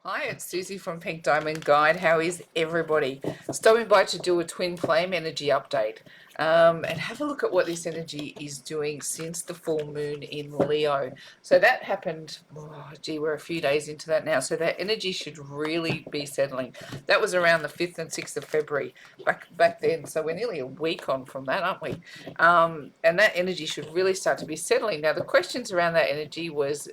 Hi, it's Susie from Pink Diamond Guide. How is everybody? Stopping by to do a twin flame energy update and have a look at what this energy is doing since the full moon in Leo. So that happened, we're a few days into that now. So that energy should really be settling. That was around the 5th and 6th of February back then. So we're nearly a week on from that, aren't we? And that energy should really start to be settling. Now, the questions around that energy was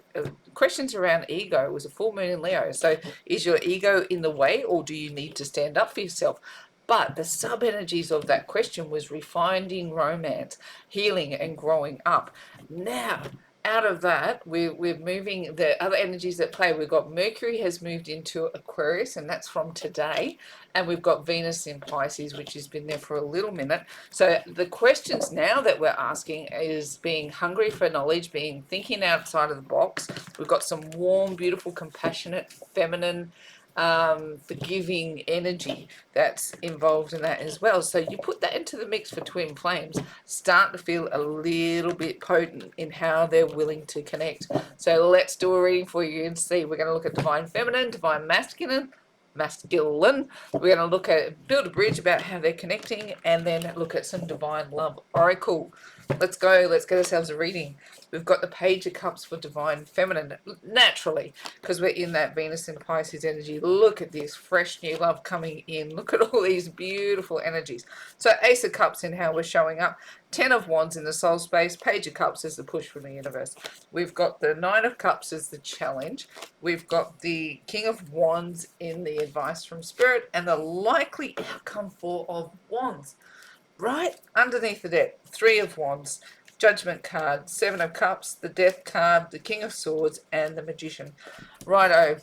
questions around ego. It was a full moon in Leo. So is your ego in the way, or do you need to stand up for yourself? But the sub energies of that question was refining romance, healing, and growing up. Now, out of that, we're moving the other energies that play. We've got Mercury has moved into Aquarius, and that's from today. And we've got Venus in Pisces, which has been there for a little minute. So the questions now that we're asking is being hungry for knowledge, being thinking outside of the box. We've got some warm, beautiful, compassionate, feminine, forgiving energy that's involved in that as well. So you put that into the mix for twin flames, start to feel a little bit potent in how they're willing to connect. So let's do a reading for you and see. We're going to look at divine feminine, divine masculine. We're going to look at build a bridge about how they're connecting, and then look at some divine love oracle. Let's go. Let's get ourselves a reading. We've got the Page of Cups for divine feminine, naturally, because we're in that Venus and Pisces energy. Look at this fresh new love coming in. Look at all these beautiful energies. So Ace of Cups in how we're showing up. 10 of Wands in the soul space. Page of Cups is the push from the universe. We've got the Nine of Cups as the challenge. We've got the King of Wands in the advice from Spirit, and the likely outcome Four of Wands. Right underneath the deck, Three of Wands, Judgment card, Seven of Cups, the Death card, the King of Swords, and the Magician. Righto.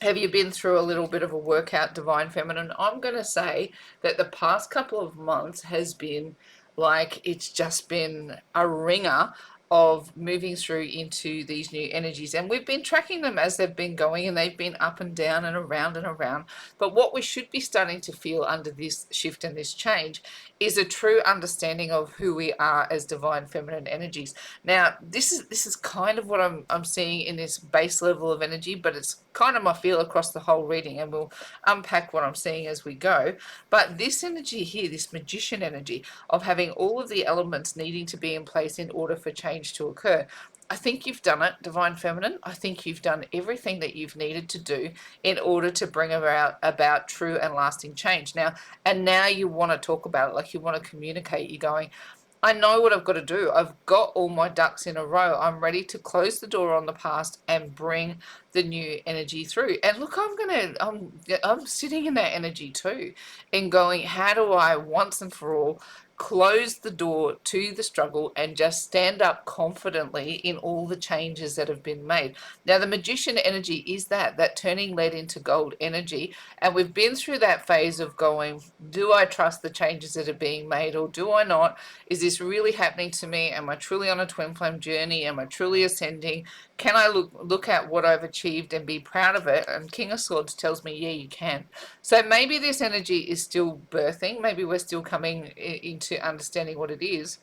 Have you been through a little bit of a workout, divine feminine? I'm going to say that the past couple of months has been like it's just been a ringer of moving through into these new energies, and we've been tracking them as they've been going, and they've been up and down and around and around. But what we should be starting to feel under this shift and this change is a true understanding of who we are as divine feminine energies. Now, this is kind of what I'm seeing in this base level of energy, but it's kind of my feel across the whole reading, and we'll unpack what I'm seeing as we go. But this energy here, this magician energy of having all of the elements needing to be in place in order for change to occur. I think you've done it, divine feminine. I think you've done everything that you've needed to do in order to bring about true and lasting change. Now you want to talk about it, like you want to communicate. You're going, I know what I've got to do. I've got all my ducks in a row. I'm ready to close the door on the past and bring the new energy through. And look, I'm sitting in that energy too, and going, how do I once and for all close the door to the struggle and just stand up confidently in all the changes that have been made? Now, the magician energy is that turning lead into gold energy. And we've been through that phase of going, do I trust the changes that are being made, or do I not? Is this really happening to me? Am I truly on a twin flame journey? Am I truly ascending? Can I look at what I've achieved and be proud of it? And King of Swords tells me, yeah, you can. So maybe this energy is still birthing. Maybe we're still coming into understanding what it is.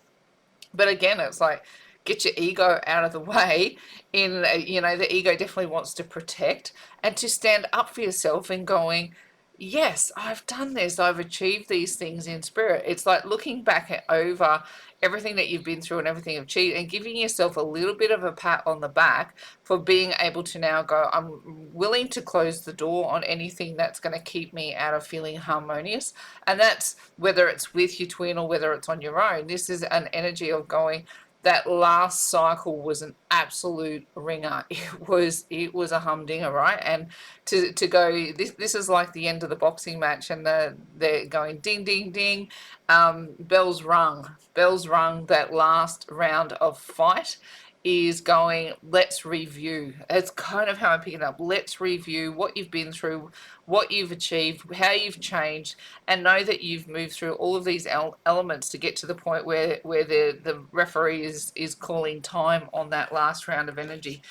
But again, it's like, get your ego out of the way. The ego definitely wants to protect and to stand up for yourself and going, yes, I've done this. I've achieved these things in spirit. It's like looking back over everything that you've been through and everything you've achieved, and giving yourself a little bit of a pat on the back for being able to now go, I'm willing to close the door on anything that's going to keep me out of feeling harmonious. And that's whether it's with your twin or whether it's on your own. This is an energy of going, that last cycle was an absolute ringer. It was a humdinger, right? And to go, this is like the end of the boxing match, and they're going ding ding ding, bells rung, bells rung. That last round of fight is going, let's review. It's kind of how I pick it up. Let's review what you've been through, what you've achieved, how you've changed, and know that you've moved through all of these elements to get to the point where the referee is calling time on that last round of energy.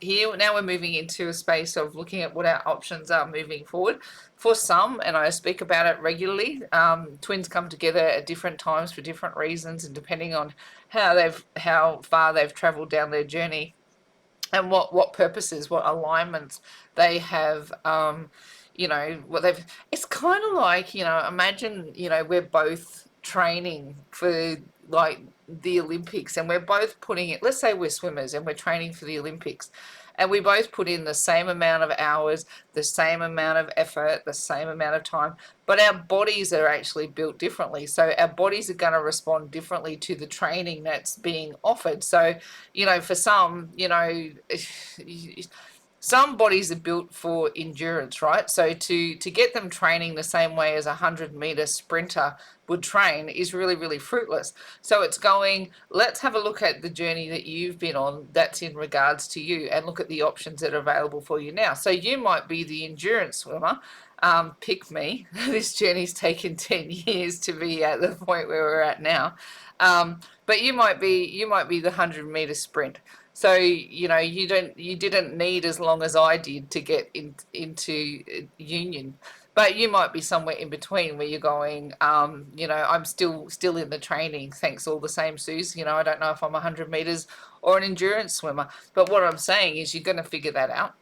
Here now we're moving into a space of looking at what our options are moving forward. For some, and I speak about it regularly, twins come together at different times for different reasons, and depending on how far they've travelled down their journey. and what purposes, what alignments they have. You know what they've. It's kind of like, you know, imagine, you know, we're both training for like the Olympics, and we're both putting it. Let's say we're swimmers and we're training for the Olympics, and we both put in the same amount of hours, the same amount of effort, the same amount of time, but our bodies are actually built differently. So our bodies are going to respond differently to the training that's being offered. So, you know, for some, you know, some bodies are built for endurance, right? So to get them training the same way as a 100-meter sprinter would train is really, really fruitless. So it's going, let's have a look at the journey that you've been on that's in regards to you, and look at the options that are available for you now. So you might be the endurance swimmer. Pick me. This journey's taken 10 years to be at the point where we're at now. But you might be the 100-meter sprint. So, you know, you didn't need as long as I did to get into union, but you might be somewhere in between where you're going, you know, I'm still in the training. Thanks all the same, Suze. You know, I don't know if I'm 100 meters or an endurance swimmer, but what I'm saying is you're going to figure that out.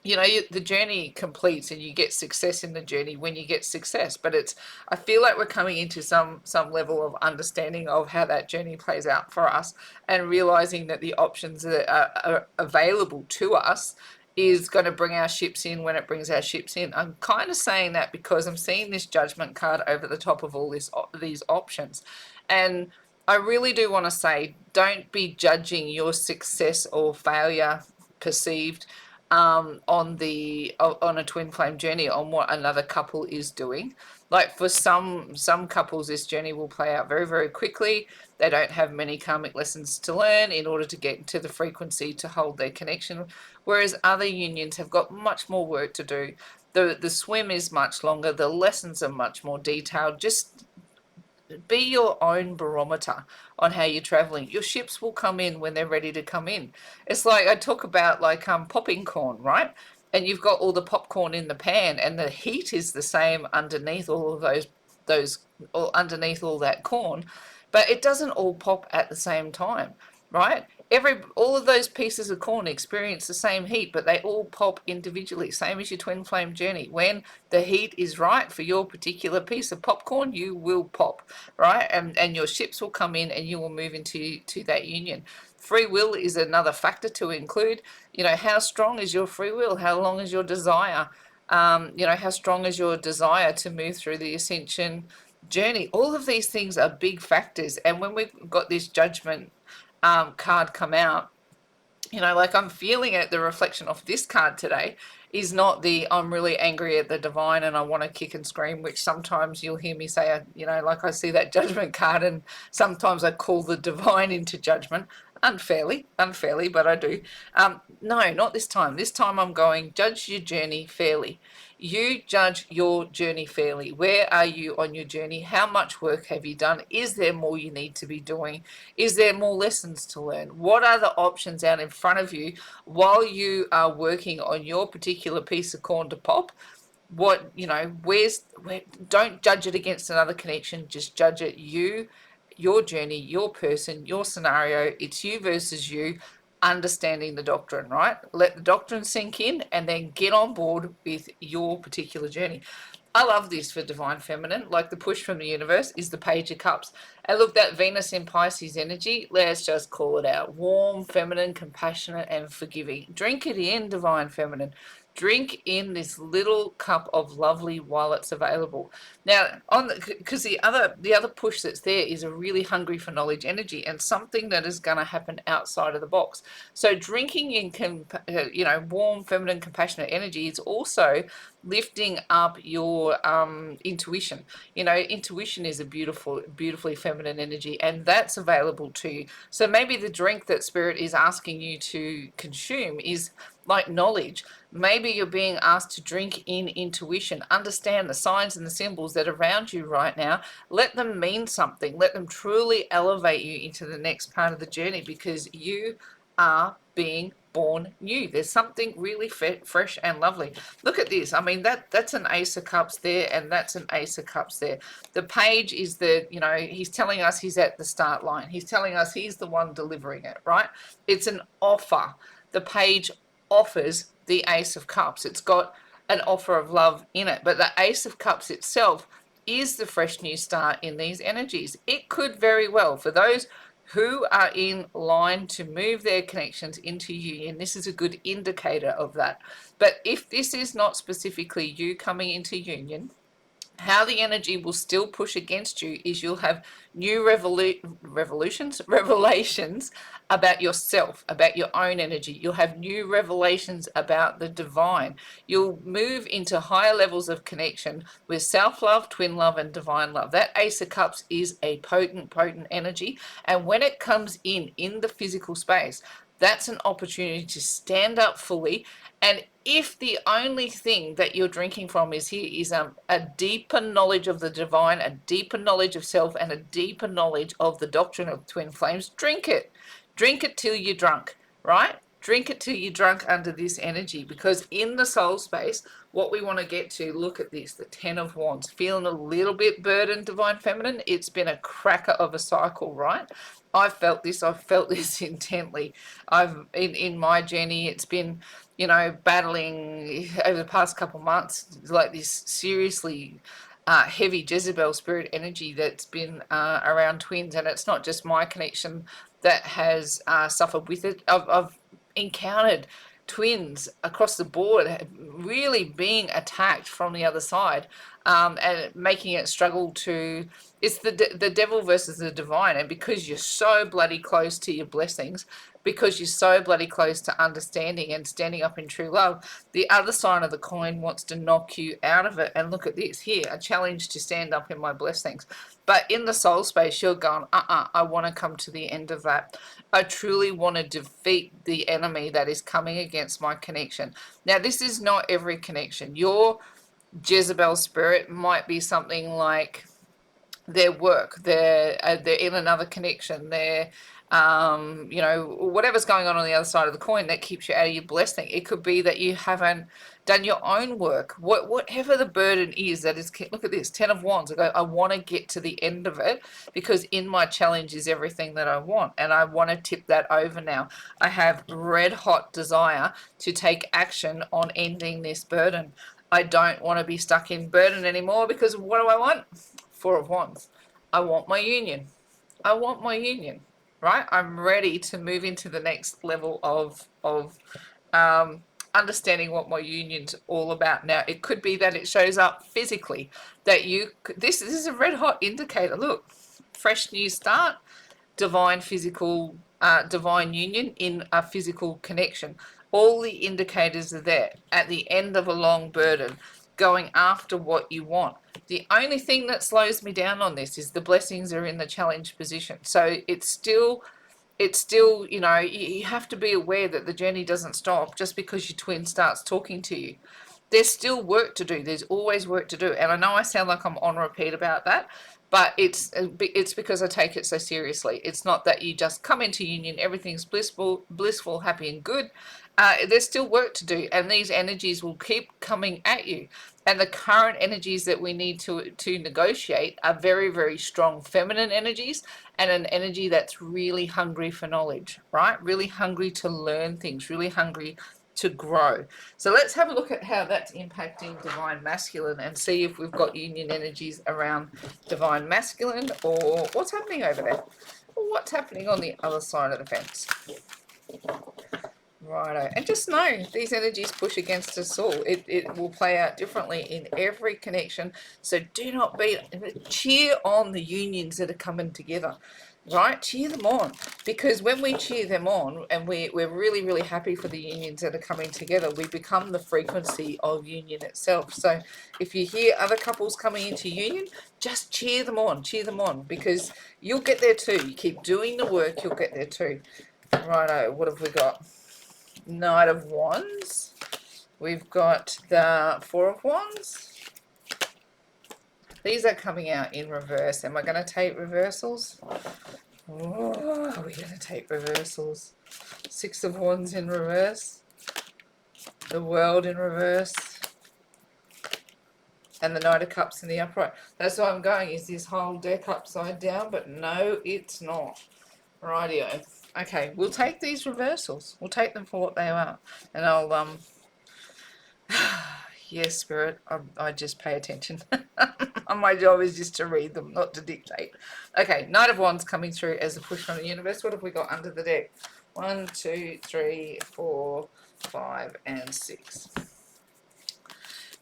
You know, the journey completes, and you get success in the journey when you get success. But it's, I feel like we're coming into some level of understanding of how that journey plays out for us, and realizing that the options that are available to us is going to bring our ships in when it brings our ships in. I'm kind of saying that because I'm seeing this judgment card over the top of all these options. And I really do want to say, don't be judging your success or failure perceived on a twin flame journey on what another couple is doing. Like for some couples, this journey will play out very, very quickly. They don't have many karmic lessons to learn in order to get into the frequency to hold their connection, whereas other unions have got much more work to do. The swim is much longer, the lessons are much more detailed. Just be your own barometer on how you're traveling. Your ships will come in when they're ready to come in. It's like I talk about, like popping corn, right? And you've got all the popcorn in the pan, and the heat is the same underneath all of those or underneath all that corn, but it doesn't all pop at the same time, right? All of those pieces of corn experience the same heat, but they all pop individually, same as your twin flame journey. When the heat is right for your particular piece of popcorn, you will pop, right? And your ships will come in, and you will move into that union. Free will is another factor to include. You know, how strong is your free will? How long is your desire? You know, how strong is your desire to move through the ascension journey? All of these things are big factors. And when we've got this judgment card come out, you know, like I'm feeling it, the reflection of this card today is not the I'm really angry at the divine and I want to kick and scream, which sometimes you'll hear me say, you know, like I see that judgment card and sometimes I call the divine into judgment unfairly, but I do. No, not this time. This time I'm going, judge your journey fairly. You judge your journey fairly. Where are you on your journey? How much work have you done? Is there more you need to be doing? Is there more lessons to learn? What are the options out in front of you while you are working on your particular piece of corn to pop? What, you know, don't judge it against another connection, just judge it your journey, your person, your scenario. It's you versus you, understanding the doctrine, right? Let the doctrine sink in, and then get on board with your particular journey. I love this for divine feminine. Like the push from the universe is the page of cups. And look, that Venus in Pisces energy, let's just call it out. Warm, feminine, compassionate, and forgiving. Drink it in, divine feminine. Drink in this little cup of lovely while it's available. Now, because the other push that's there is a really hungry for knowledge energy, and something that is going to happen outside of the box. So drinking in, you know, warm, feminine, compassionate energy is also lifting up your intuition. You know, intuition is a beautifully feminine energy, and that's available to you. So maybe the drink that spirit is asking you to consume is like knowledge. Maybe you're being asked to drink in intuition, understand the signs and the symbols that are around you right now. Let them mean something. Let them truly elevate you into the next part of the journey, because you are being born new. There's something really fresh and lovely. Look at this. I mean, that's an Ace of Cups there, and that's an Ace of Cups there. The page is you know, he's telling us he's at the start line. He's telling us he's the one delivering it, right? It's an offer. the page offers the Ace of Cups. It's got an offer of love in it, but the Ace of Cups itself is the fresh new start in these energies. It could very well, for those who are in line to move their connections into union, this is a good indicator of that. But if this is not specifically you coming into union, how the energy will still push against you is you'll have new revelations about yourself, about your own energy. You'll have new revelations about the divine. You'll move into higher levels of connection with self-love, twin love, and divine love. That Ace of Cups is a potent energy. And when it comes in the physical space, that's an opportunity to stand up fully. And if the only thing that you're drinking from is here is a deeper knowledge of the divine, a deeper knowledge of self, and a deeper knowledge of the doctrine of twin flames, drink it. Drink it till you're drunk, right? Drink it till you're drunk under this energy, because in the soul space, what we want to get to, look at this, the 10 of Wands, feeling a little bit burdened, divine feminine. It's been a cracker of a cycle, right? I've felt this intently. In my journey, it's been, you know, battling over the past couple of months, like this seriously heavy Jezebel spirit energy that's been around twins. And it's not just my connection that has suffered with it. I've encountered twins across the board really being attacked from the other side, and making it struggle to, it's the devil versus the divine. And because you're so bloody close to your blessings, because you're so bloody close to understanding and standing up in true love, the other side of the coin wants to knock you out of it. And look at this here, a challenge to stand up in my blessings. But in the soul space, you're going, I want to come to the end of that. I truly want to defeat the enemy that is coming against my connection. Now, this is not every connection. Your Jezebel spirit might be something like their work, they're in another connection, they're you know, whatever's going on the other side of the coin that keeps you out of your blessing. It could be that you haven't done your own work. Whatever the burden is, that is, look at this, 10 of Wands. I want to get to the end of it, because in my challenge is everything that I want, and I want to tip that over now. I have red hot desire to take action on ending this burden. I don't want to be stuck in burden anymore, because what do I want? 4 of Wands. I want my union. I want my union, right? I'm ready to move into the next level of understanding what my union's all about. Now, it could be that it shows up physically, that this is a red hot indicator. Look, fresh new start, divine physical, divine union in a physical connection. All the indicators are there at the end of a long burden, going after what you want. The only thing that slows me down on this is the blessings are in the challenge position. So it's still, you know, you have to be aware that the journey doesn't stop just because your twin starts talking to you. There's still work to do. There's always work to do. And I know I sound like I'm on repeat about that, but it's because I take it so seriously. It's not that you just come into union, everything's blissful, happy and good. There's still work to do, and these energies will keep coming at you. And the current energies that we need to negotiate are very, very strong feminine energies, and an energy that's really hungry for knowledge, right? Really hungry to learn things, really hungry to grow. So let's have a look at how that's impacting divine masculine, and see if we've got union energies around divine masculine, or what's happening over there, or what's happening on the other side of the fence. Righto, and just know these energies push against us all. It will play out differently in every connection. So do not cheer on the unions that are coming together, right? Cheer them on, because when we cheer them on and we're really, really happy for the unions that are coming together, we become the frequency of union itself. So if you hear other couples coming into union, just cheer them on, because you'll get there too. You keep doing the work, you'll get there too. Righto, what have we got? Knight of Wands. We've got the 4 of Wands. These are coming out in reverse. Am I going to take reversals? Oh, are we going to take reversals? 6 of Wands in reverse. The World in reverse. And the Knight of Cups in the upright. That's why I'm going, is this whole deck upside down? But no, it's not. Rightio. Okay, we'll take these reversals. We'll take them for what they are. And I'll, yes, Spirit, I just pay attention. My job is just to read them, not to dictate. Okay, Knight of Wands coming through as a push from the universe. What have we got under the deck? 1, 2, 3, 4, 5, and 6.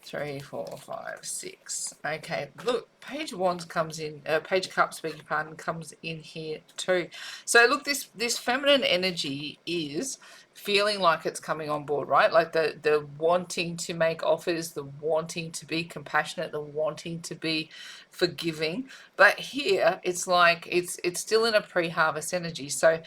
3, 4, 5, 6. Okay, look, Page of Wands comes in, Page of Cups, beg your pardon, comes in here too. So look, this feminine energy is feeling like it's coming on board, right? Like the wanting to make offers, the wanting to be compassionate, the wanting to be forgiving. But here it's like it's still in a pre-harvest energy. So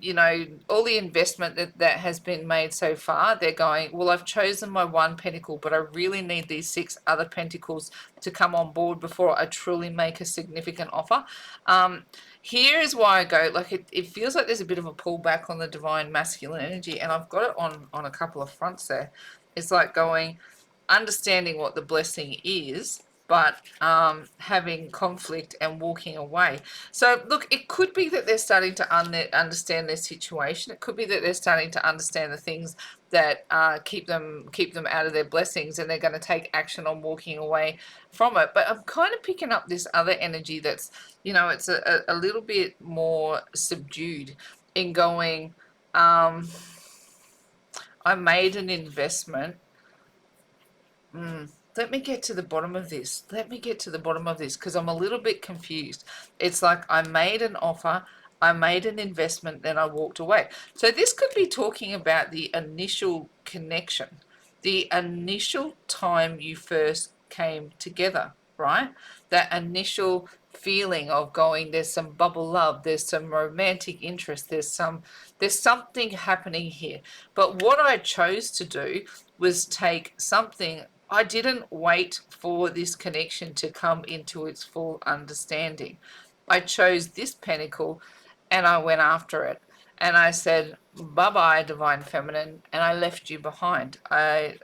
you know, all the investment that has been made so far, they're going, well, I've chosen my one pentacle, but I really need these 6 other pentacles to come on board before I truly make a significant offer. Here is why I go, like, it feels like there's a bit of a pullback on the divine masculine energy, and I've got it on a couple of fronts there. It's like going, understanding what the blessing is, but having conflict and walking away. So look, it could be that they're starting to understand their situation. It could be that they're starting to understand the things that keep them out of their blessings, and they're going to take action on walking away from it. But I'm kind of picking up this other energy that's, you know, it's a little bit more subdued in going, I made an investment. Let me get to the bottom of this. Let me get to the bottom of this, because I'm a little bit confused. It's like I made an offer, I made an investment, then I walked away. So this could be talking about the initial connection, the initial time you first came together, right? That initial feeling of going, there's some bubble love, there's some romantic interest, there's something happening here. But what I chose to do was take something. I didn't wait for this connection to come into its full understanding. I chose this pentacle and I went after it. And I said, bye-bye, divine feminine, and I left you behind. I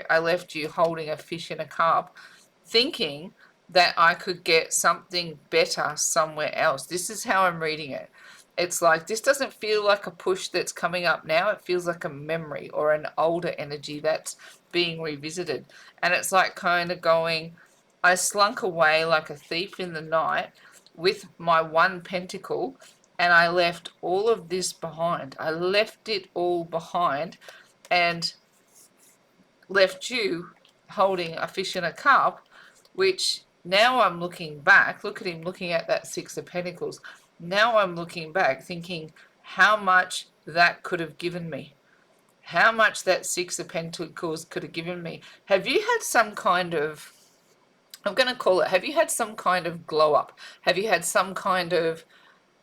left you holding a fish in a cup, thinking that I could get something better somewhere else. This is how I'm reading it. It's like, this doesn't feel like a push that's coming up now. It feels like a memory or an older energy that's being revisited. And it's like kind of going, I slunk away like a thief in the night with my one pentacle, and I left all of this behind. I left it all behind and left you holding a fish in a cup, which now I'm looking back. Look at him looking at that 6 of Pentacles. Now I'm looking back thinking how much that could have given me. How much that 6 of Pentacles could have given me. Have you had some kind of, I'm going to call it, have you had some kind of glow up? Have you had some kind of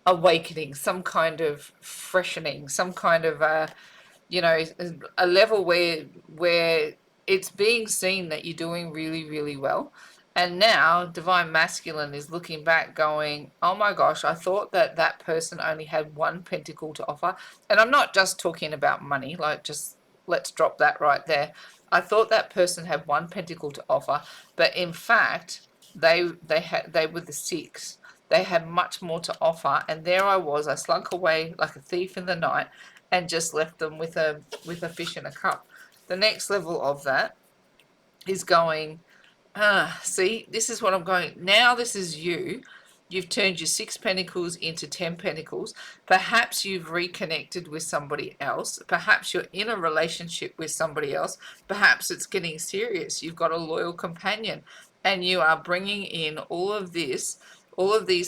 awakening, some kind of freshening, some kind of a level where it's being seen that you're doing really, really well. And now divine masculine is looking back going, oh my gosh, I thought that person only had one pentacle to offer. And I'm not just talking about money, like, just let's drop that right there. I thought that person had one pentacle to offer, but in fact they were the 6. They had much more to offer, and there I was. I slunk away like a thief in the night and just left them with a fish in a cup. The next level of that is going, see, this is what I'm going. Now this is you. You've turned your 6 pentacles into 10 pentacles. Perhaps you've reconnected with somebody else. Perhaps you're in a relationship with somebody else. Perhaps it's getting serious. You've got a loyal companion, and you are bringing in all of these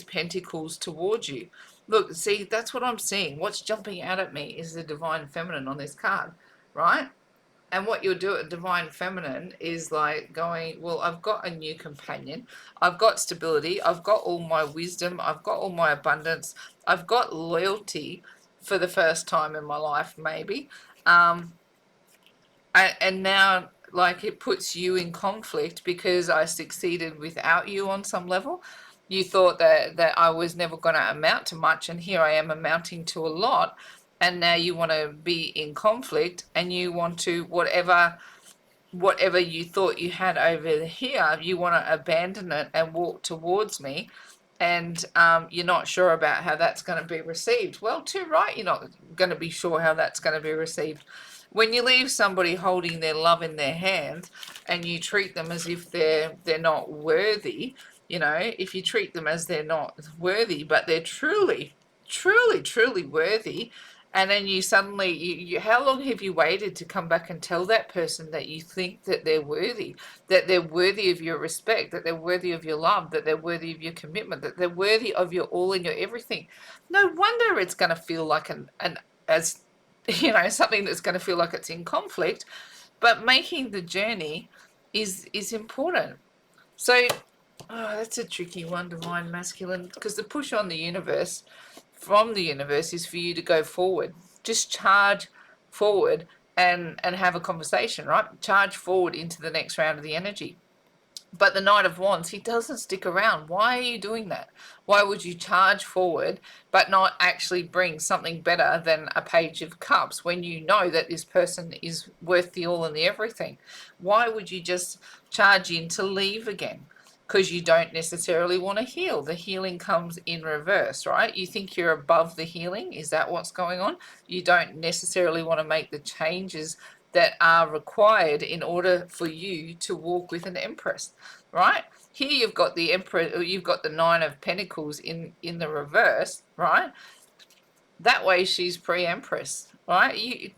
pentacles towards you. Look, see, that's what I'm seeing. What's jumping out at me is the divine feminine on this card, right? And what you'll do at divine feminine is like going, well, I've got a new companion, I've got stability, I've got all my wisdom, I've got all my abundance, I've got loyalty for the first time in my life, maybe. And now, like, it puts you in conflict because I succeeded without you on some level. You thought that I was never going to amount to much, and here I am amounting to a lot. And now you want to be in conflict, and you want to, whatever you thought you had over here, you want to abandon it and walk towards me. and you're not sure about how that's going to be received. Well, too right, you're not going to be sure how that's going to be received. When you leave somebody holding their love in their hand and you treat them as if they're not worthy, if you treat them as they're not worthy, but they're truly, truly, truly worthy, and then you suddenly, how long have you waited to come back and tell that person that you think that they're worthy? That they're worthy of your respect, that they're worthy of your love, that they're worthy of your commitment, that they're worthy of your all and your everything. No wonder it's going to feel like as something that's going to feel like it's in conflict. But making the journey is important. So, that's a tricky one, divine masculine, because the push on the universe from the universe is for you to go forward. Just charge forward and have a conversation, right? Charge forward into the next round of the energy. But the Knight of Wands, he doesn't stick around. Why are you doing that? Why would you charge forward but not actually bring something better than a Page of Cups when you know that this person is worth the all and the everything? Why would you just charge in to leave again? Because you don't necessarily want to heal. The healing comes in reverse, right? You think you're above the healing. Is that what's going on? You don't necessarily want to make the changes that are required in order for you to walk with an empress, right? Here you've got the emperor, you've got the Nine of Pentacles in the reverse, right? That way she's pre-empress, right?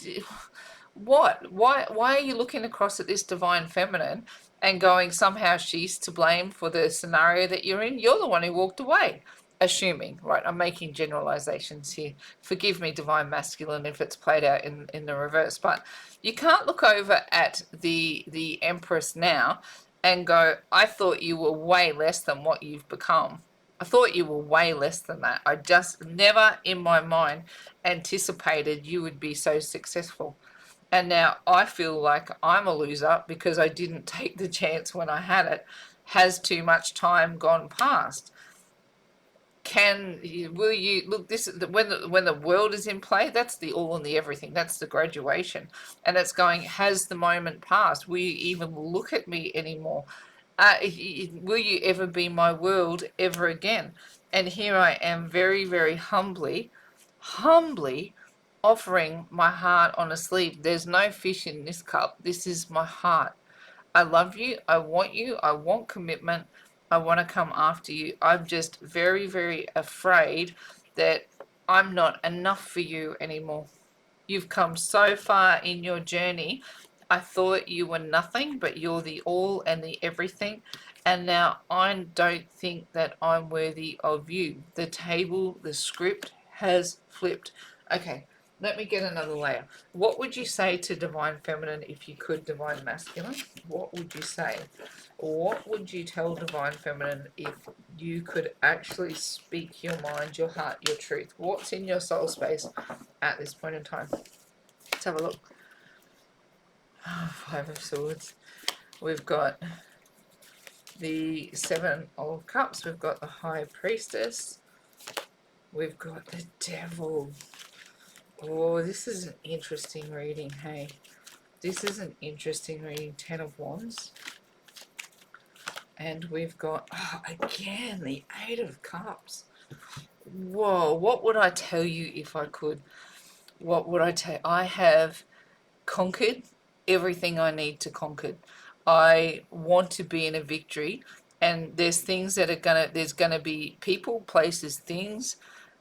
What? Why are you looking across at this divine feminine and going somehow she's to blame for the scenario that you're in? You're the one who walked away. Assuming, right? I'm making generalizations here. Forgive me, divine masculine, if it's played out in the reverse. But you can't look over at the Empress now and go, I thought you were way less than what you've become. I thought you were way less than that. I just never in my mind anticipated you would be so successful. And now I feel like I'm a loser because I didn't take the chance when I had it. Has too much time gone past? Will you look, this when the world is in play, that's the all and the everything, that's the graduation, and it's going, has the moment passed? Will you even look at me anymore? Will you ever be my world ever again? And here I am, very, very humbly offering my heart on a sleeve. There's no fish in this cup. This is my heart. I love you. I want you. I want commitment. I want to come after you. I'm just very, very afraid that I'm not enough for you anymore. You've come so far in your journey. I thought you were nothing, but you're the all and the everything. And now I don't think that I'm worthy of you. The table, the script has flipped. Okay, let me get another layer. What would you say to divine feminine if you could, divine masculine? What would you say? What would you tell divine feminine if you could actually speak your mind, your heart, your truth? What's in your soul space at this point in time? Let's have a look. Five of Swords. We've got the Seven of Cups. We've got the High Priestess. We've got the Devil. Oh, this is an interesting reading, hey. This is an interesting reading. Ten of Wands. And we've got, again, the Eight of Cups. Whoa, what would I tell you if I could? What would I tell? I have conquered everything I need to conquer. I want to be in a victory, and there's things that are there's gonna be people, places, things,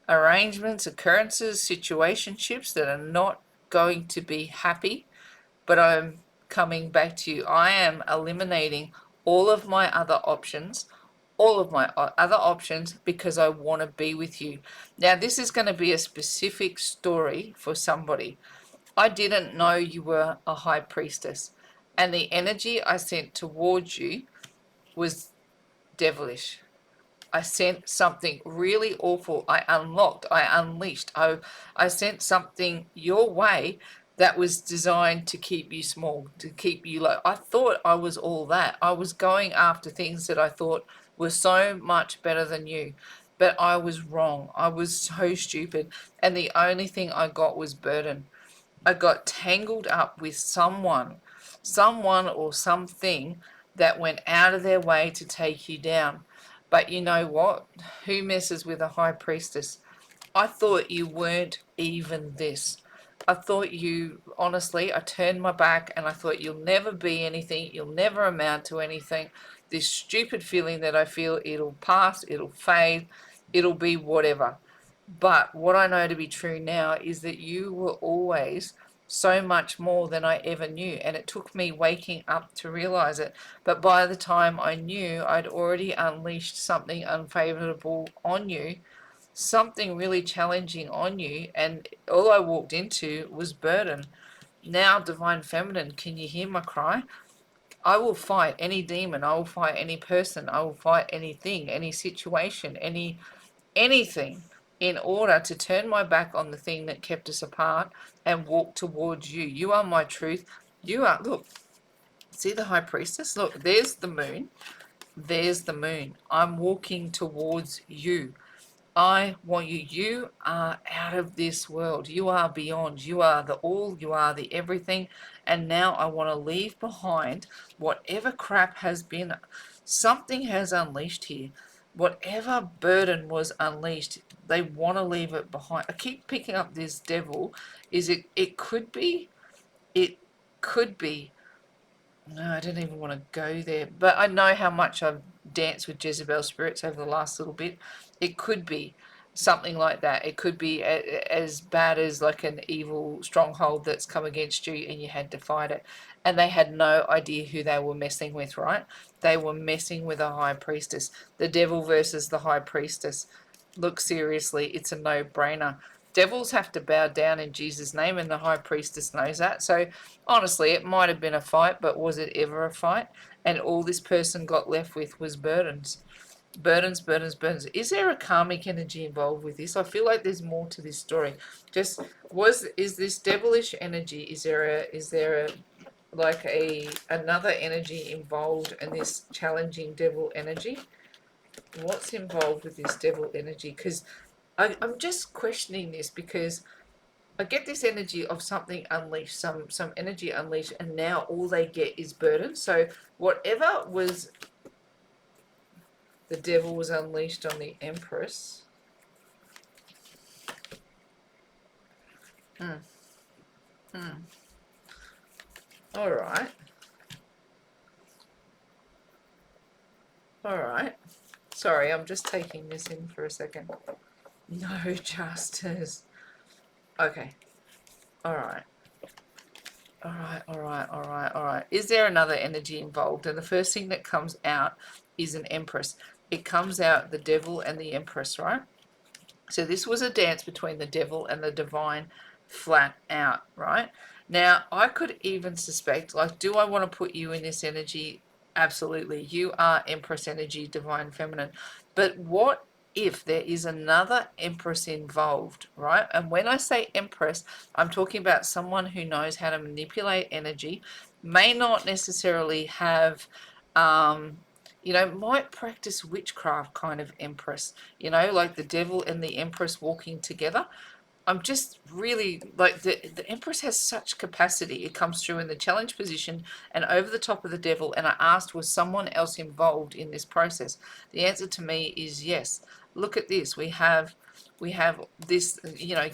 arrangements, occurrences, situationships that are not going to be happy, but I'm coming back to you. I am eliminating all of my other options, because I want to be with you. Now, this is going to be a specific story for somebody. I didn't know you were a high priestess, and the energy I sent towards you was devilish. I sent something really awful. I unleashed. I sent something your way that was designed to keep you small, to keep you low. I thought I was all that. I was going after things that I thought were so much better than you. But I was wrong. I was so stupid. And the only thing I got was burden. I got tangled up with someone or something that went out of their way to take you down. But you know what? Who messes with a high priestess? I thought you weren't even this. I thought you, honestly, I turned my back and I thought you'll never be anything, you'll never amount to anything. This stupid feeling that I feel, it'll pass, it'll fade, it'll be whatever. But what I know to be true now is that you were always so much more than I ever knew. And it took me waking up to realize it. But by the time I knew, I'd already unleashed something unfavorable on you, something really challenging on you. And all I walked into was burden. Now, Divine Feminine, can you hear my cry? I will fight any demon. I will fight any person. I will fight anything, any situation, anything in order to turn my back on the thing that kept us apart and walk towards you. You are my truth. You are, look, see the high priestess? Look, there's the moon. There's the moon. I'm walking towards you. I want you. You are out of this world. You are beyond. You are the all. You are the everything. And now I want to leave behind whatever crap has been. Something has unleashed here. Whatever burden was unleashed, they want to leave it behind. I keep picking up this devil. It could be. It could be. No, I didn't even want to go there. But I know how much I've danced with Jezebel spirits over the last little bit. It could be something like that. It could be as bad as like an evil stronghold that's come against you and you had to fight it. And they had no idea who they were messing with, right? They were messing with a high priestess. The devil versus the high priestess. Look, seriously, it's a no-brainer. Devils have to bow down in Jesus' name, and the high priestess knows that. So, honestly, it might have been a fight, but was it ever a fight? And all this person got left with was burdens. Burdens, burdens, burdens. Is there a karmic energy involved with this? I feel like there's more to this story. Is this devilish energy? Is there a like another energy involved in this challenging devil energy? What's involved with this devil energy? Because I'm just questioning this because I get this energy of something unleashed, some energy unleashed, and now all they get is burden. So whatever was the devil was unleashed on the Empress. Mm. Mm. All right. All right. Sorry, I'm just taking this in for a second. No justice. Okay. All right. All right, all right, all right, all right. Is there another energy involved? And the first thing that comes out is an Empress. It comes out the devil and the Empress, right? So this was a dance between the devil and the divine, flat out, right? Now, I could even suspect, like, do I want to put you in this energy? Absolutely. You are Empress energy, divine feminine. But what if there is another Empress involved, right? And when I say Empress, I'm talking about someone who knows how to manipulate energy, may not necessarily have, might practice witchcraft kind of Empress, like the devil and the Empress walking together. I'm just really like the Empress has such capacity. It comes through in the challenge position and over the top of the devil. And I asked, was someone else involved in this process? The answer to me is yes. Look at this. We have this,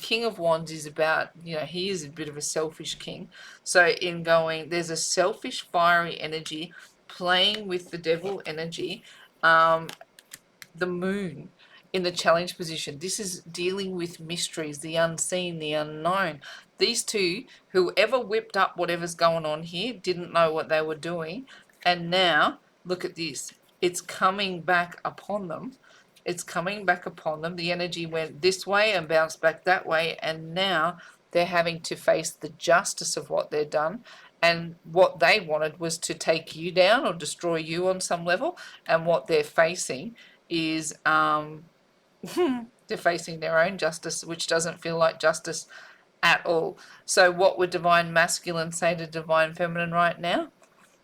King of Wands is about, he is a bit of a selfish king. So in going, there's a selfish, fiery energy playing with the devil energy. The moon in the challenge position. This is dealing with mysteries, the unseen, the unknown. These two, whoever whipped up whatever's going on here, didn't know what they were doing. And now, look at this. It's coming back upon them. It's coming back upon them. The energy went this way and bounced back that way. And now they're having to face the justice of what they've done. And what they wanted was to take you down or destroy you on some level. And what they're facing is they're facing their own justice, which doesn't feel like justice at all. So what would divine masculine say to divine feminine right now?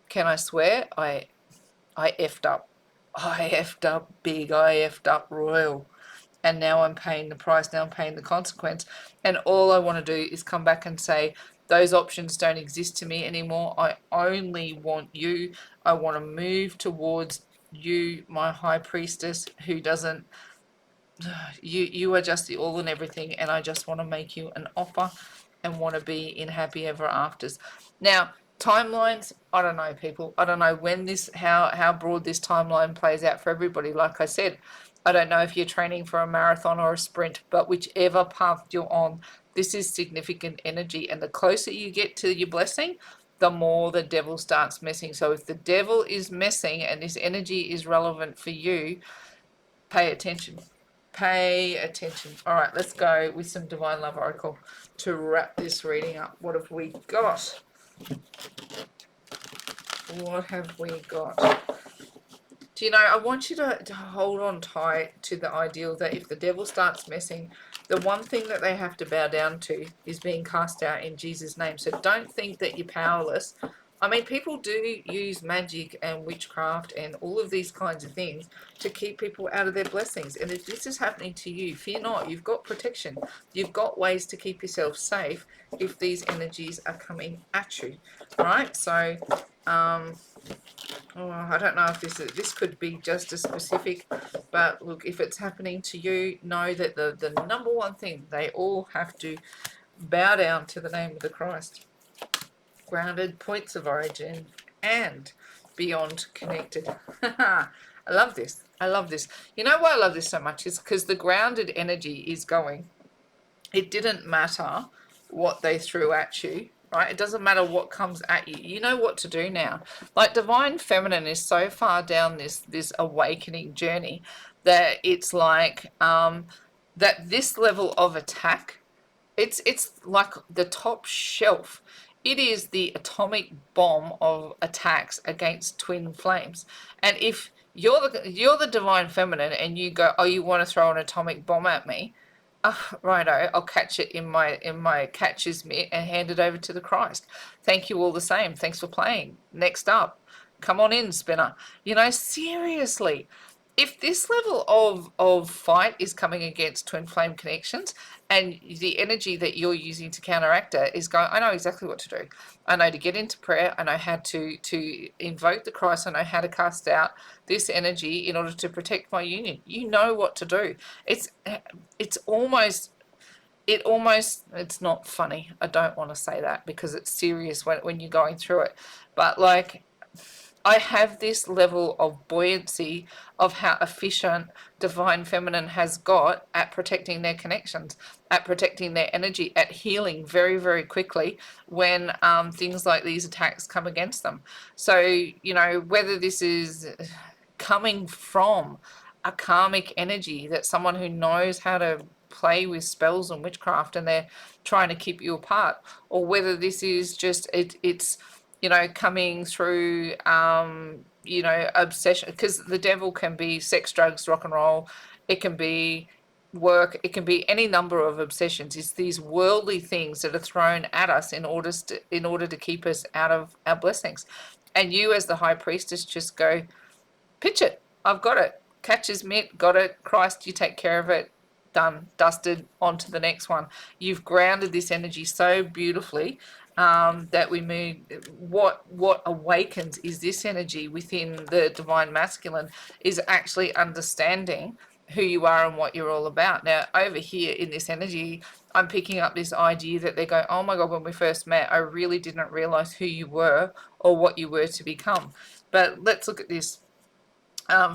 Can I swear? I effed up. I effed up big. I effed up royal. And now I'm paying the price. Now I'm paying the consequence. And all I want to do is come back and say, those options don't exist to me anymore. I only want you. I want to move towards you, my high priestess, who doesn't, you are just the all and everything, and I just want to make you an offer and want to be in happy ever afters. Now, timelines, I don't know, people. I don't know when this, how broad this timeline plays out for everybody. Like I said, I don't know if you're training for a marathon or a sprint, but whichever path you're on, this is significant energy. And the closer you get to your blessing, the more the devil starts messing. So if the devil is messing and this energy is relevant for you, pay attention. Pay attention. All right, let's go with some Divine Love Oracle to wrap this reading up. What have we got? What have we got? Do you know, I want you to hold on tight to the ideal that if the devil starts messing, the one thing that they have to bow down to is being cast out in Jesus' name. So don't think that you're powerless. I mean, people do use magic and witchcraft and all of these kinds of things to keep people out of their blessings. And if this is happening to you, fear not. You've got protection. You've got ways to keep yourself safe if these energies are coming at you, right? So, oh, I don't know if this could be just as specific, but look, if it's happening to you, know that the number one thing, they all have to bow down to the name of the Christ. Grounded, points of origin, and beyond connected. I love this. I love this. You know why I love this so much is because the grounded energy is going. It didn't matter what they threw at you, right? It doesn't matter what comes at you. You know what to do now. Like Divine Feminine is so far down this awakening journey that it's like that this level of attack, it's like the top shelf. It is the atomic bomb of attacks against twin flames. And if you're the Divine Feminine and you go, oh, you want to throw an atomic bomb at me? Righto, I'll catch it in my catcher's mitt and hand it over to the Christ. Thank you all the same. Thanks for playing. Next up, come on in, spinner. You know, seriously, if this level of fight is coming against twin flame connections and the energy that you're using to counteract it is going, I know exactly what to do. I know to get into prayer. I know how to invoke the Christ. I know how to cast out this energy in order to protect my union. You know what to do. It's almost, it's not funny. I don't want to say that because it's serious when you're going through it. But like, I have this level of buoyancy of how efficient Divine Feminine has got at protecting their connections, at protecting their energy, at healing very, very quickly when things like these attacks come against them. So, you know, whether this is coming from a karmic energy, that someone who knows how to play with spells and witchcraft and they're trying to keep you apart, or whether this is just it's you know, coming through, you know, obsession, because the devil can be sex, drugs, rock and roll. It can be work. It can be any number of obsessions. It's these worldly things that are thrown at us in order to keep us out of our blessings. And you, as the high priestess, just go, pitch it. I've got it. Catch his mitt. Got it. Christ, you take care of it. Done. Dusted. On to the next one. You've grounded this energy so beautifully that we move. What awakens is this energy within the divine masculine is actually understanding who you are and what you're all about. Now, over here in this energy, I'm picking up this idea that they're going, oh my God, when we first met, I really didn't realize who you were or what you were to become. But let's look at this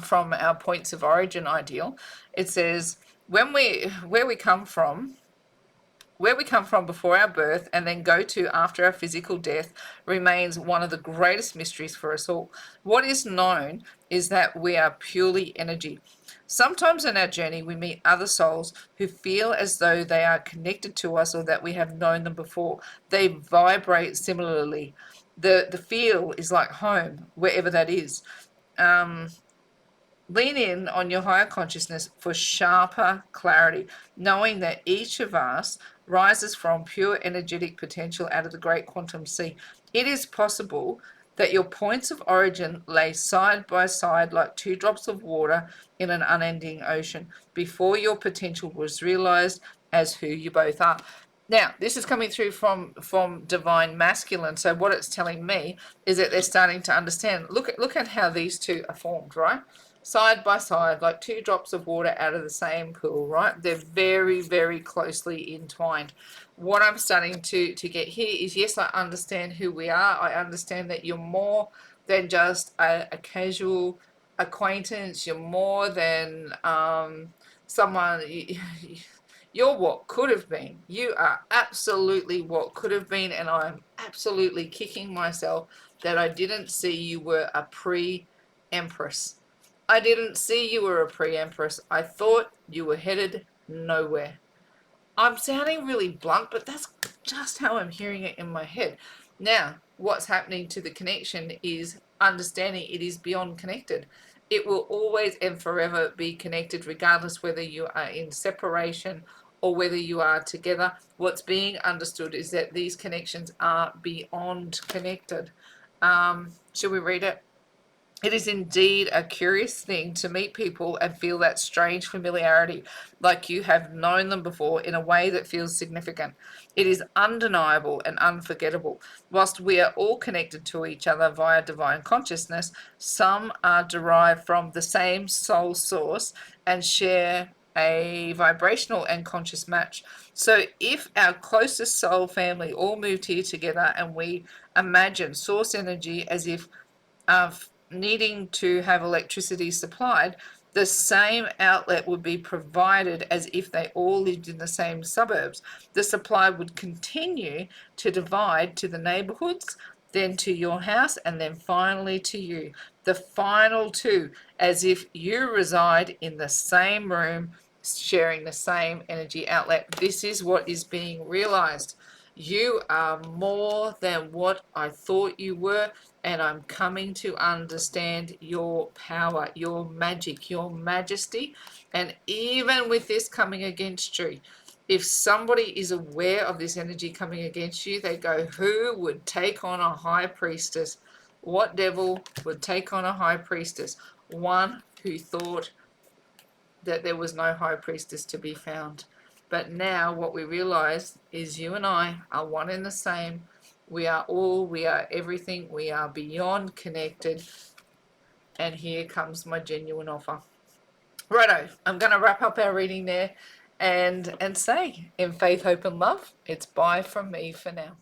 from our points of origin ideal. It says, where we come from before our birth and then go to after our physical death remains one of the greatest mysteries for us all. What is known is that we are purely energy. Sometimes in our journey, we meet other souls who feel as though they are connected to us or that we have known them before. They vibrate similarly. The feel is like home, wherever that is. Lean in on your higher consciousness for sharper clarity, knowing that each of us rises from pure energetic potential out of the great quantum sea. It is possible that your points of origin lay side by side like two drops of water in an unending ocean before your potential was realized as who you both are. Now, this is coming through from divine masculine. So what it's telling me is that they're starting to understand. Look at how these two are formed, right? Side by side, like two drops of water out of the same pool, right? They're very, very closely entwined. What I'm starting to get here is, yes, I understand who we are. I understand that you're more than just a casual acquaintance. You're more than someone. You're what could have been. You are absolutely what could have been, and I'm absolutely kicking myself that I didn't see you were a pre-empress. I didn't see you were a pre-empress. I thought you were headed nowhere. I'm sounding really blunt, but that's just how I'm hearing it in my head. Now, what's happening to the connection is understanding it is beyond connected. It will always and forever be connected, regardless whether you are in separation or whether you are together. What's being understood is that these connections are beyond connected. Should we read it? It is indeed a curious thing to meet people and feel that strange familiarity, like you have known them before in a way that feels significant. It is undeniable and unforgettable. Whilst we are all connected to each other via divine consciousness, some are derived from the same soul source and share a vibrational and conscious match. So if our closest soul family all moved here together and we imagine source energy as if needing to have electricity supplied, the same outlet would be provided as if they all lived in the same suburbs. The supply would continue to divide to the neighborhoods, then to your house, and then finally to you. The final two, as if you reside in the same room, sharing the same energy outlet. This is what is being realized. You are more than what I thought you were, and I'm coming to understand your power, your magic, your majesty. And even with this coming against you, if somebody is aware of this energy coming against you, they go, who would take on a high priestess? What devil would take on a high priestess? One who thought that there was no high priestess to be found. But now what we realize is you and I are one and the same. We are all, we are everything, we are beyond connected. And here comes my genuine offer. Righto, I'm going to wrap up our reading there and say, in faith, hope, and love, it's bye from me for now.